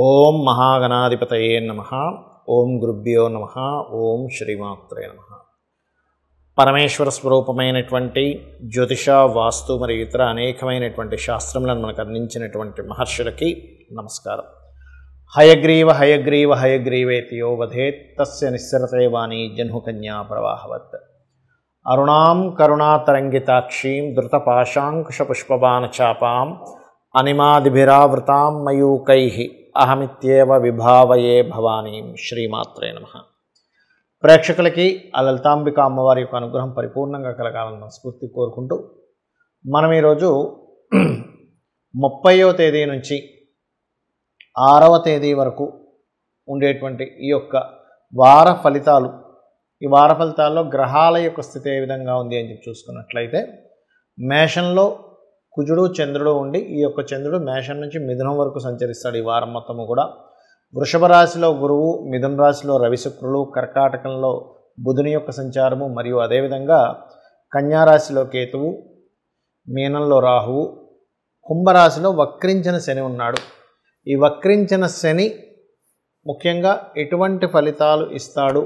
ఓం మహాగణాధిపతయే నమః. ఓం గురుభ్యో నమః. ఓం శ్రీమాత్రే నమః. పరమేశ్వర స్వరూపమైనటువంటి జ్యోతిష, వాస్తు మరియు ఇతర అనేకమైనటువంటి శాస్త్రములను మనకు అందించినటువంటి మహర్షులకి నమస్కారం. హయగ్రీవ హయగ్రీవ హయగ్రీవేతి యో వధేత్ తస్య నిస్సరతే వాణి జహ్నుకన్యా ప్రవాహవత్. అరుణాం కరుణాతరంగితాక్షీం ధృతపాశాంకుశపుష్పబాణచాపాం అనిమాదిభిరావృతాం మయూకైః అహమిత్యేవ విభావయే భవానీం. శ్రీమాత్రే నమః. ప్రేక్షకులకి ఆ లలితాంబిక అమ్మవారి యొక్క అనుగ్రహం పరిపూర్ణంగా కలగాలని మనస్ఫూర్తి కోరుకుంటూ మనం ఈరోజు 30వ తేదీ నుంచి 6వ తేదీ వరకు ఉండేటువంటి ఈ యొక్క వార ఫలితాలు, ఈ వార ఫలితాల్లో గ్రహాల యొక్క స్థితి ఏ విధంగా ఉంది అని చెప్పి చూసుకున్నట్లయితే, మేషంలో కుజుడు చంద్రుడు ఉండి ఈ యొక్క చంద్రుడు మేషం నుంచి మిథునం వరకు సంచరిస్తాడు ఈ వారం మొత్తము కూడా. వృషభ రాశిలో గురువు, మిథున రాశిలో రవి శుక్రులు, కర్కాటకంలో బుధుని యొక్క సంచారము మరియు అదేవిధంగా కన్యారాశిలో కేతువు, మీనంలో రాహువు, కుంభరాశిలో వక్రించిన శని ఉన్నాడు. ఈ వక్రించిన శని ముఖ్యంగా ఎటువంటి ఫలితాలు ఇస్తాడు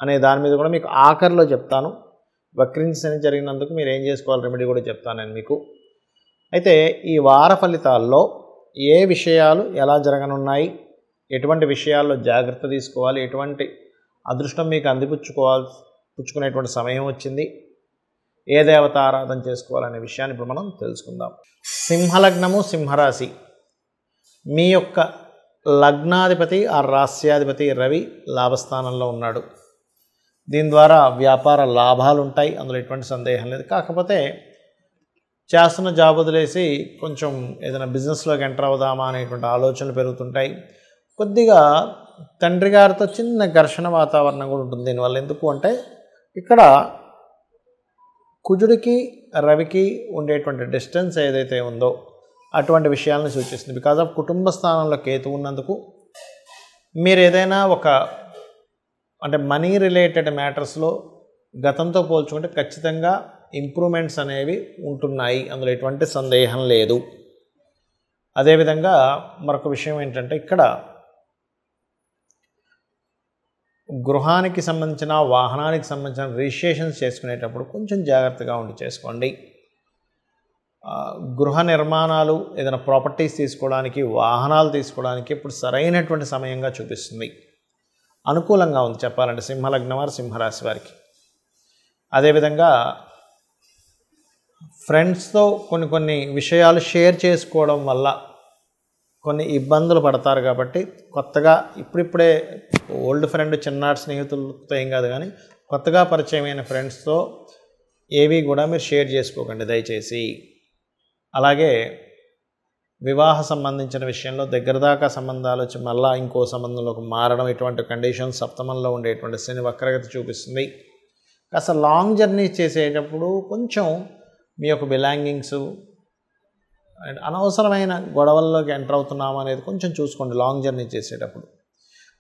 అనే దాని మీద కూడా మీకు ఆఖరిలో చెప్తాను. వక్రించిన శని జరిగినందుకు మీరు ఏం చేసుకోవాలి రెమెడీ కూడా చెప్తాను నేను మీకు. అయితే ఈ వార ఫలితాల్లో ఏ విషయాలు ఎలా జరగనున్నాయి, ఎటువంటి విషయాల్లో జాగ్రత్త తీసుకోవాలి, ఎటువంటి అదృష్టం మీకు పుచ్చుకునేటువంటి సమయం వచ్చింది, ఏ దేవత ఆరాధన చేసుకోవాలనే విషయాన్ని ఇప్పుడు మనం తెలుసుకుందాం. సింహలగ్నము, సింహరాశి. మీ యొక్క లగ్నాధిపతి ఆ రాస్యాధిపతి రవి లాభస్థానంలో ఉన్నాడు. దీని ద్వారా వ్యాపార లాభాలు ఉంటాయి, అందులో ఎటువంటి సందేహం లేదు. కాకపోతే చేస్తున్న జాబ్ వదిలేసి కొంచెం ఏదైనా బిజినెస్లోకి ఎంటర్ అవుదామా అనేటువంటి ఆలోచనలు పెరుగుతుంటాయి. కొద్దిగా తండ్రి గారితో చిన్న ఘర్షణ వాతావరణం కూడా ఉంటుంది దీనివల్ల. ఎందుకు అంటే ఇక్కడ కుజుడికి రవికి ఉండేటువంటి డిస్టెన్స్ ఏదైతే ఉందో అటువంటి విషయాలను సూచిస్తుంది. బికాజ్ ఆఫ్ కుటుంబ స్థానంలో కేతు ఉన్నందుకు మీరు ఏదైనా అంటే మనీ రిలేటెడ్ మ్యాటర్స్లో గతంతో పోల్చుకుంటే ఖచ్చితంగా ఇంప్రూవ్మెంట్స్ అనేవి ఉంటున్నాయి, అందులో ఎటువంటి సందేహం లేదు. అదేవిధంగా మరొక విషయం ఏంటంటే, ఇక్కడ గృహానికి సంబంధించిన, వాహనానికి సంబంధించిన రిజిస్ట్రేషన్స్ చేసుకునేటప్పుడు కొంచెం జాగ్రత్తగా ఉండి చేసుకోండి. గృహ నిర్మాణాలు, ఏదైనా ప్రాపర్టీస్ తీసుకోవడానికి, వాహనాలు తీసుకోవడానికి ఇప్పుడు సరైనటువంటి సమయంగా చూపిస్తుంది. అనుకూలంగా ఉంది చెప్పాలంటే సింహలగ్నం వారు, సింహరాశి వారికి. అదేవిధంగా ఫ్రెండ్స్తో కొన్ని విషయాలు షేర్ చేసుకోవడం వల్ల కొన్ని ఇబ్బందులు పడతారు. కాబట్టి కొత్తగా ఇప్పుడిప్పుడే ఓల్డ్ ఫ్రెండ్, చిన్నాటి స్నేహితులతో ఏం కాదు, కానీ కొత్తగా పరిచయమైన ఫ్రెండ్స్తో ఏవి కూడా మీరు షేర్ చేసుకోకండి దయచేసి. అలాగే వివాహ సంబంధించిన విషయంలో దగ్గర దాకా సంబంధాలు వచ్చి మళ్ళీ ఇంకో సంబంధంలోకి మారడం, ఇటువంటి కండిషన్స్ సప్తమంలో ఉండేటువంటి శని వక్రగతి చూపిస్తుంది. కాస్త లాంగ్ జర్నీ చేసేటప్పుడు కొంచెం మీ యొక్క బిలాంగింగ్స్ అండ్ అనవసరమైన గొడవల్లోకి ఎంటర్ అవుతున్నాము అనేది కొంచెం చూసుకోండి లాంగ్ జర్నీ చేసేటప్పుడు.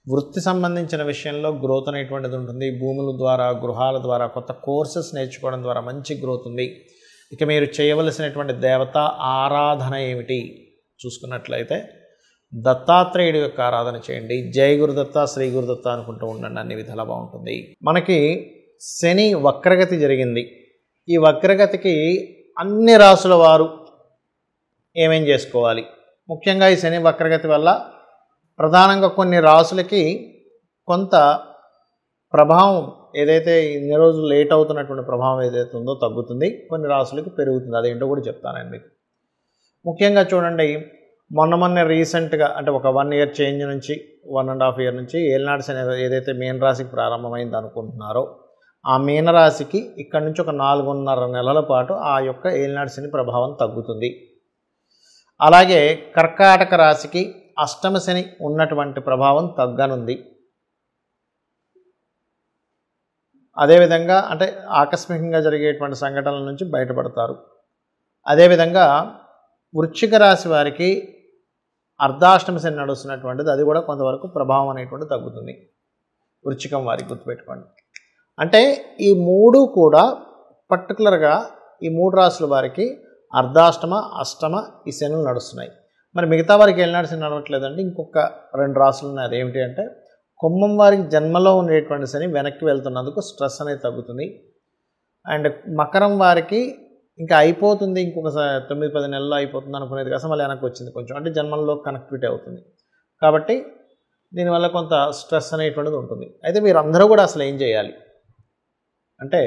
వృత్తి సంబంధించిన విషయంలో గ్రోత్ అనేటువంటిది ఉంటుంది. భూముల ద్వారా, గృహాల ద్వారా, కొత్త కోర్సెస్ నేర్చుకోవడం ద్వారా మంచి గ్రోత్ ఉంది. ఇక మీరు చేయవలసినటువంటి దేవత ఆరాధన ఏమిటి చూసుకున్నట్లయితే, దత్తాత్రేయుడి యొక్క ఆరాధన చేయండి. జై గురుదత్త, శ్రీ గురుదత్త అనుకుంటూ ఉండండి, అన్ని విధాలా బాగుంటుంది. మనకి శని వక్రగతి జరిగింది. ఈ వక్రగతికి అన్ని రాసుల వారు ఏమేం చేసుకోవాలి? ముఖ్యంగా ఈ శని వక్రగతి వల్ల ప్రధానంగా కొన్ని రాసులకి కొంత ప్రభావం, ఏదైతే ఇన్ని రోజులు లేట్ అవుతున్నటువంటి ప్రభావం ఏదైతే ఉందో తగ్గుతుంది, కొన్ని రాసులకి పెరుగుతుంది. అదేంటో కూడా చెప్తానండి మీకు. ముఖ్యంగా చూడండి, మొన్న రీసెంట్గా అంటే ఒక 1 ఇయర్ చేంజ్ నుంచి 1.5 ఇయర్ నుంచి ఏలినాటి శని ఏదైతే మీన రాశికి ప్రారంభమైంది అనుకుంటున్నారో ఆ మీనరాశికి ఇక్కడి నుంచి ఒక 4.5 నెలల పాటు ఆ యొక్క ఏలినాటి శని ప్రభావం తగ్గుతుంది. అలాగే కర్కాటక రాశికి అష్టమ శని ఉన్నటువంటి ప్రభావం తగ్గనుంది. అదేవిధంగా అంటే ఆకస్మికంగా జరిగేటువంటి సంఘటనల నుంచి బయటపడతారు. అదేవిధంగా వృశ్చిక రాశి వారికి అర్ధాష్టమ శని నడుస్తున్నటువంటిది, అది కూడా కొంతవరకు ప్రభావం అనేటువంటి తగ్గుతుంది. వృశ్చికం వారికి గుర్తుపెట్టుకోండి. అంటే ఈ మూడు కూడా పర్టికులర్గా ఈ 3 రాశుల వారికి అర్ధాష్టమ, అష్టమ ఈ శనులు నడుస్తున్నాయి. మరి మిగతా వారికి ఏలినాడు శని నడవట్లేదంటే ఇంకొక 2 రాసులు ఉన్నాయి. అదేమిటి అంటే కుంభం వారికి జన్మలో ఉండేటువంటి శని వెనక్కి వెళ్తున్నందుకు స్ట్రెస్ అనేది తగ్గుతుంది. అండ్ మకరం వారికి ఇంకా అయిపోతుంది, ఇంకొక 9-10 నెలల్లో అయిపోతుంది అనుకునేది కాస్త మళ్ళీ వెనక్కి వచ్చింది కొంచెం, అంటే జన్మల్లో కనెక్టివిటీ అవుతుంది. కాబట్టి దీనివల్ల కొంత స్ట్రెస్ అనేటువంటిది ఉంటుంది. అయితే మీరు అందరూ కూడా అసలు ఏం చేయాలి అంటే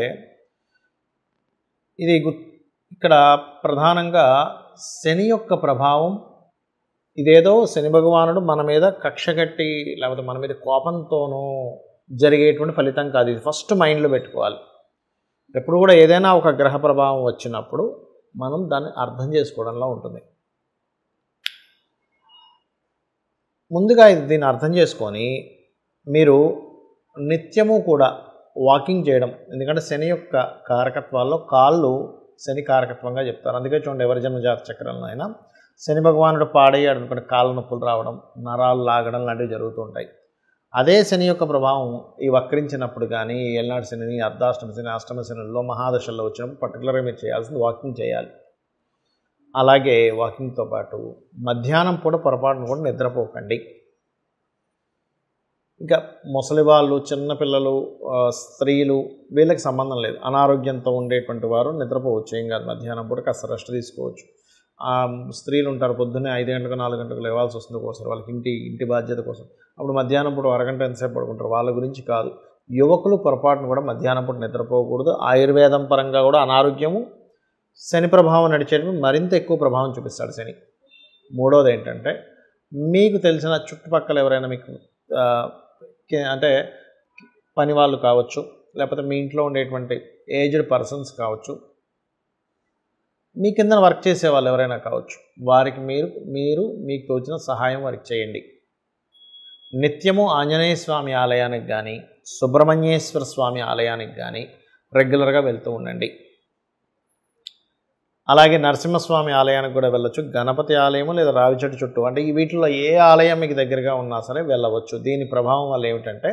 ఇది ఇక్కడ ప్రధానంగా శని యొక్క ప్రభావం ఇదేదో శని భగవానుడు మన మీద కక్ష కట్టి లేకపోతే మన మీద కోపంతోనూ జరిగేటువంటి ఫలితం కాదు. ఇది ఫస్ట్ మైండ్లో పెట్టుకోవాలి. ఎప్పుడు కూడా ఏదైనా ఒక గ్రహ ప్రభావం వచ్చినప్పుడు మనం దాన్ని అర్థం చేసుకోవడంలో ఉంటుంది. ముందుగా దీన్ని అర్థం చేసుకొని మీరు నిత్యము కూడా వాకింగ్ చేయడం, ఎందుకంటే శని యొక్క కారకత్వాల్లో కాళ్ళు శని కారకత్వంగా చెప్తారు. అందుకే చూడండి, ఎవరి జన్మజాత చక్రంలో అయినా శని భగవానుడు పాడయ్యాడు అనుకోండి, కాళ్ళ నొప్పులు రావడం, నరాలు లాగడం లాంటివి జరుగుతూ ఉంటాయి. అదే శని యొక్క ప్రభావం ఈ వక్రించినప్పుడు కానీ, ఏళ్ళనాడు శని, అర్ధాష్టమ శని, అష్టమ శనిలో, మహాదశల్లో వచ్చినప్పుడు పర్టికులర్గా మీరు చేయాల్సింది వాకింగ్ చేయాలి. అలాగే వాకింగ్తో పాటు మధ్యాహ్నం పూట పొరపాటును కూడా నిద్రపోకండి. ఇంకా ముసలి వాళ్ళు, చిన్నపిల్లలు, స్త్రీలు వీళ్ళకి సంబంధం లేదు. అనారోగ్యంతో ఉండేటువంటి వారు నిద్రపోవచ్చు, ఏం కాదు. మధ్యాహ్నం పూట కాస్త రెస్ట్ తీసుకోవచ్చు. స్త్రీలు ఉంటారు, పొద్దున్నే 5 గంటలకు 4 గంటలకు లేవాల్సి వస్తుంది ఒకసారి వాళ్ళకి ఇంటి బాధ్యత కోసం. అప్పుడు మధ్యాహ్నం పూట అరగంట ఎంతసేపు పడుకుంటారు, వాళ్ళ గురించి కాదు. యువకులు పొరపాటును కూడా మధ్యాహ్నం పూట నిద్రపోకూడదు. ఆయుర్వేదం పరంగా కూడా అనారోగ్యము శని ప్రభావం నడిచేటప్పుడు మరింత ఎక్కువ ప్రభావం చూపిస్తాడు శని. మూడోది ఏంటంటే, మీకు తెలిసిన చుట్టుపక్కల ఎవరైనా మీకు అంటే పని వాళ్ళు కావచ్చు, లేకపోతే మీ ఇంట్లో ఉండేటువంటి ఏజ్డ్ పర్సన్స్ కావచ్చు, మీ కింద వర్క్ చేసే వాళ్ళు ఎవరైనా కావచ్చు, వారికి మీకు తోచిన సహాయం వారికి చేయండి. నిత్యము ఆంజనేయ స్వామి ఆలయానికి కానీ, సుబ్రహ్మణ్యేశ్వర స్వామి ఆలయానికి కానీ రెగ్యులర్గా వెళ్తూ ఉండండి. అలాగే నరసింహస్వామి ఆలయానికి కూడా వెళ్ళొచ్చు. గణపతి ఆలయము లేదా రావి చెట్టు చుట్టూ, అంటే ఈ వీటిలో ఏ ఆలయం మీకు దగ్గరగా ఉన్నా సరే వెళ్ళవచ్చు. దీని ప్రభావం వల్ల ఏమిటంటే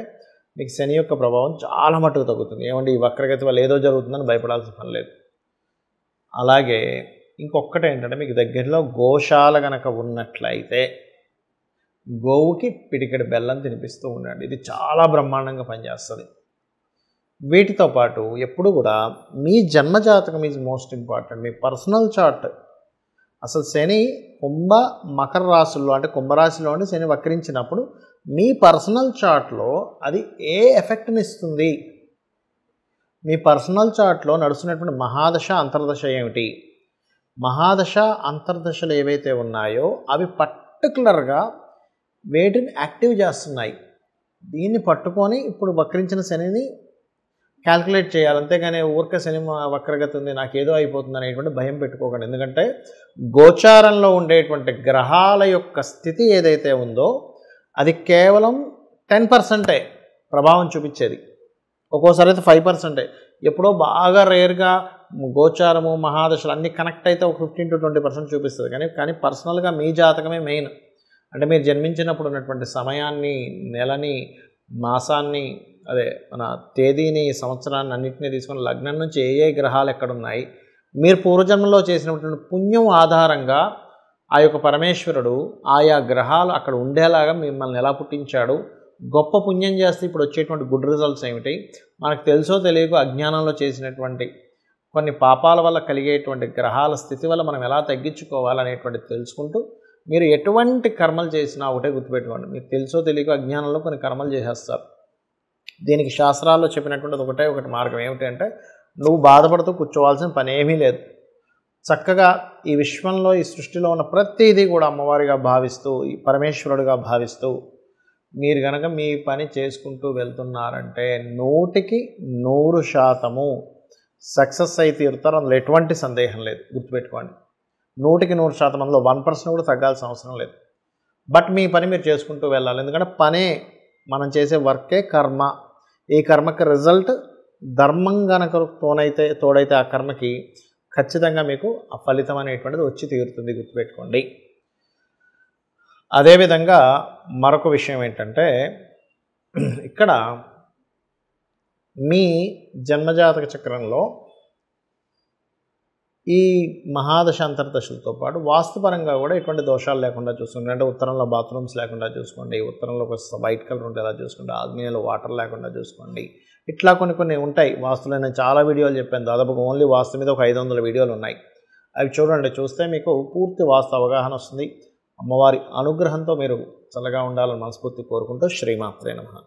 మీకు శని యొక్క ప్రభావం చాలా మట్టుకు తగ్గుతుంది. ఏమంటే ఈ వక్రగతి వల్ల ఏదో జరుగుతుందని భయపడాల్సిన పని లేదు. అలాగే ఇంకొకటి ఏంటంటే, మీకు దగ్గరలో గోశాల కనుక ఉన్నట్లయితే గోవుకి పిడికెడు బెల్లం తినిపిస్తూ ఉండండి. ఇది చాలా బ్రహ్మాండంగా పనిచేస్తుంది. వీటితో పాటు ఎప్పుడు కూడా మీ జన్మజాతకం ఈజ్ మోస్ట్ ఇంపార్టెంట్. మీ పర్సనల్ చార్ట్, అసలు శని మకర రాశుల్లో అంటే కుంభరాశిలో ఉండి శని వక్రించినప్పుడు మీ పర్సనల్ చార్ట్లో అది ఏ ఎఫెక్ట్ని ఇస్తుంది, మీ పర్సనల్ చార్ట్లో నడుస్తున్నటువంటి మహాదశ అంతర్దశ ఏమిటి, మహాదశ అంతర్దశలు ఏవైతే ఉన్నాయో అవి పర్టికులర్గా వేటిని యాక్టివ్ చేస్తున్నాయి. దీన్ని పట్టుకొని ఇప్పుడు వక్రించిన శనిని క్యాల్కులేట్ చేయాలి. అంతేగాని ఊరికే శని వక్రగతి ఉంది నాకేదో అయిపోతుంది అనేటువంటి భయం పెట్టుకోకండి. ఎందుకంటే గోచారంలో ఉండేటువంటి గ్రహాల యొక్క స్థితి ఏదైతే ఉందో అది కేవలం 10% ప్రభావం చూపించేది. ఒక్కోసారి అయితే 5%. ఎప్పుడో బాగా రేర్గా గోచారము మహాదశలు అన్నీ కనెక్ట్ అయితే ఒక 15-20% చూపిస్తుంది. కానీ పర్సనల్గా మీ జాతకమే మెయిన్. అంటే మీరు జన్మించినప్పుడు ఉన్నటువంటి సమయాన్ని, నెలని, మాసాన్ని, అదే మన తేదీని, సంవత్సరాన్ని అన్నింటినీ తీసుకొని లగ్నం నుంచి ఏ గ్రహాలు ఎక్కడున్నాయి, మీరు పూర్వజన్మలో చేసినటువంటి పుణ్యం ఆధారంగా ఆ యొక్క పరమేశ్వరుడు ఆయా గ్రహాలు అక్కడ ఉండేలాగా మిమ్మల్ని ఎలా పుట్టించాడు, గొప్ప పుణ్యం చేస్తే ఇప్పుడు వచ్చేటువంటి గుడ్ రిజల్ట్స్ ఏమిటి, మనకు తెలుసో తెలియకో అజ్ఞానంలో చేసినటువంటి కొన్ని పాపాల వల్ల కలిగేటువంటి గ్రహాల స్థితి వల్ల మనం ఎలా తగ్గించుకోవాలనేటువంటిది తెలుసుకుంటూ మీరు ఎటువంటి కర్మలు చేసినా ఒకటే గుర్తుపెట్టుకోండి, మీకు తెలుసో తెలియకో అజ్ఞానంలో కొన్ని కర్మలు చేసేస్తారు. దీనికి శాస్త్రాల్లో చెప్పినటువంటిది ఒకటి మార్గం ఏమిటి అంటే, నువ్వు బాధపడుతూ కూర్చోవాల్సిన పని ఏమీ లేదు. చక్కగా ఈ విశ్వంలో, ఈ సృష్టిలో ఉన్న ప్రతిదీ కూడా అమ్మవారిగా భావిస్తూ, ఈ పరమేశ్వరుడిగా భావిస్తూ మీరు కనుక మీ పని చేసుకుంటూ వెళ్తున్నారంటే 100% సక్సెస్ అయి తీరుతారు. అందులో ఎటువంటి సందేహం లేదు, గుర్తుపెట్టుకోండి. 100% అందులో 1% కూడా తగ్గాల్సిన అవసరం లేదు. బట్ మీ పని మీరు చేసుకుంటూ వెళ్ళాలి. ఎందుకంటే పనే, మనం చేసే వర్కే కర్మ. ఈ కర్మకి రిజల్ట్ ధర్మం గనక తోడైతే ఆ కర్మకి ఖచ్చితంగా మీకు ఆ ఫలితం అనేటువంటిది వచ్చి తీరుతుంది, గుర్తుపెట్టుకోండి. అదేవిధంగా మరొక విషయం ఏంటంటే, ఇక్కడ మీ జన్మజాతక చక్రంలో ఈ మహాదశ అంతర్దశలతో పాటు వాస్తుపరంగా కూడా ఎటువంటి దోషాలు లేకుండా చూసుకోండి. అంటే ఉత్తరంలో బాత్రూమ్స్ లేకుండా చూసుకోండి, ఉత్తరంలో వైట్ కలర్ ఉండేలా చూసుకోండి, ఆగ్నేయంలో వాటర్ లేకుండా చూసుకోండి. ఇట్లా కొన్ని ఉంటాయి వాస్తులో. నేను చాలా వీడియోలు చెప్పాను, దాదాపుగా ఓన్లీ వాస్తు మీద ఒక 500 వీడియోలు ఉన్నాయి. అవి చూడండి, చూస్తే మీకు పూర్తి వాస్తు అవగాహన వస్తుంది. అమ్మవారి అనుగ్రహంతో మీరు చల్లగా ఉండాలని మనస్ఫూర్తి కోరుకుంటూ శ్రీమాత్రే నమః.